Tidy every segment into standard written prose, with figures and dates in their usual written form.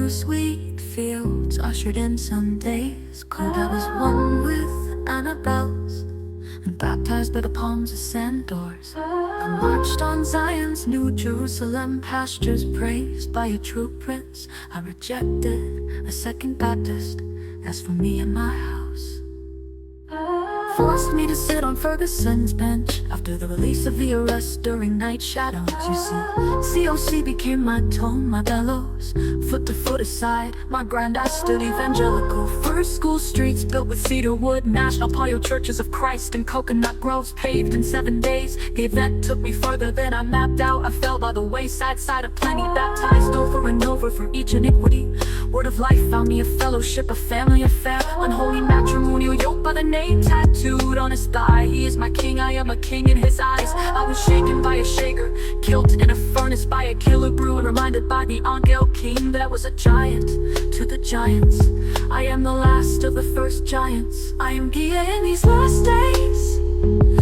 through sweet fields, ushered in some days cold. I was one with Annabelle's and baptized by the palms of Sandors. I marched on Zion's new Jerusalem pastures, praised by a true prince. I rejected a second Baptist. As for me and my house, forced me to sit on Ferguson's bench after the release of the arrest during night shadows. You see, COC became my tone, my bellows. Foot to foot aside, my granddad stood evangelical. First school streets built with cedar wood, National Palio Churches of Christ and coconut groves paved in 7 days. The event took me further than I mapped out. I fell by the wayside side of plenty, baptized over and over for each iniquity. Word of life found me a fellowship, a family affair, unholy matrimonial yoke by the name tattooed on his thigh. He is my king, I am a king in his eyes. I was shaken by a shaker, killed in a furnace by a killer brew, and reminded by the Angel King that I was a giant to the giants. I am the last of the first giants. I am Gia in these last days,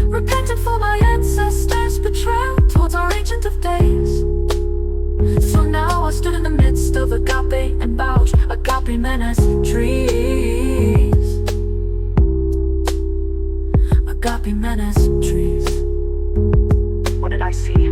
repentant for my ancestors' betrayal towards our Ancient of Days. So now I stood in the midst of agape and bouch, agape men as trees, agape men as trees. What did I see?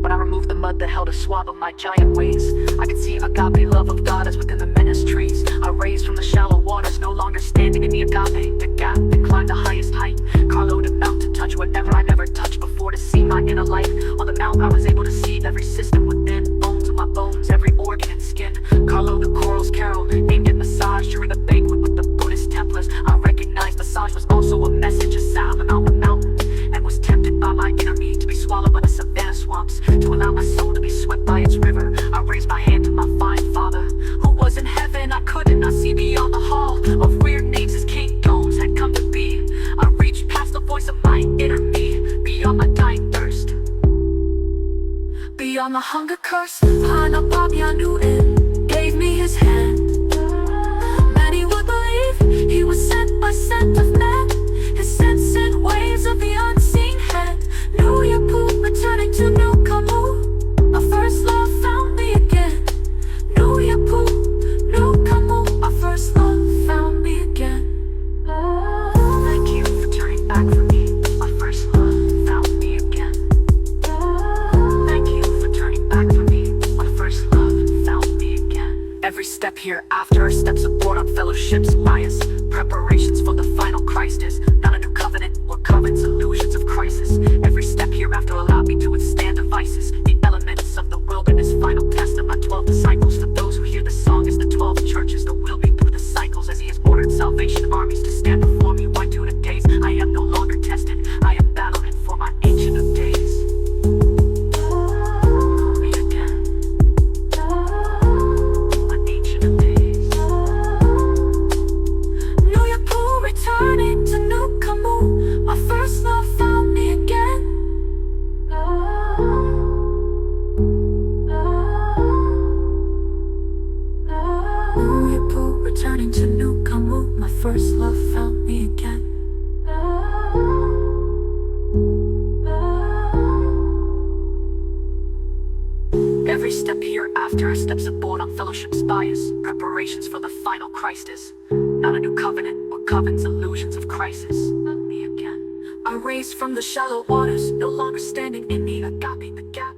When I removed the mud that held a swab of my giant ways, I could see agape love of God as within the menace trees. I raised from the shallow waters, no longer standing in the agape, the gap, and climbed the highest height. Carlo to mount to touch whatever I never touched before, to see my inner light. On the mount I was able to see every system within, bones of my bones, every organ and skin. Carlo the corals carol, aimed at massage during the banquet with the Buddhist Templars. I recognized massage was also a message, a sound on the mountain, and was tempted by my inner me to be swallowed by the savannah swamps, to allow my soul to be swept by its river. I raised my hand to my fine Father, who was in heaven. I could not see beyond the hall of weird names his kingdoms had come to be. I reached past the voice of my inner me, beyond my dying thirst, beyond the hunger curse. Hanapabianu'in gave me his hand. Many would believe he was sent by scent of man. His scent sent waves of the unseen hand. New Yapu returning to New Kamu. My first love found me again. New Yapu, New Kamu. My first love found me again. Thank you for turning back for me. My first love found me again. Thank you for turning back for me. My first love found me again. Every step here after are steps aboard on fellowship's bias. Preparations for the final Christ is not a new covenant or covenants, illusions of crisis. Every step hereafter allowed me to withstand devices, the elements of the wilderness. Final test of my 12 disciples. For those who hear the song is the 12 churches that will be through the cycles, as he has ordered salvation armies to stand before me. Why do the days? I am no longer tested. I am battling for my Ancient of Days. Me again, my Ancient of Days. New Yapu returning to New Kamu. My first love found me again. New Yapu returning to New Kamu. My first love found me again. Every step hereafter are steps aboard on fellowship's bias. Preparations for the final Christ is not a new covenant or covenants, illusions of crisis. Me again. I raised from the shallow waters, no longer standing in the agape, the gap,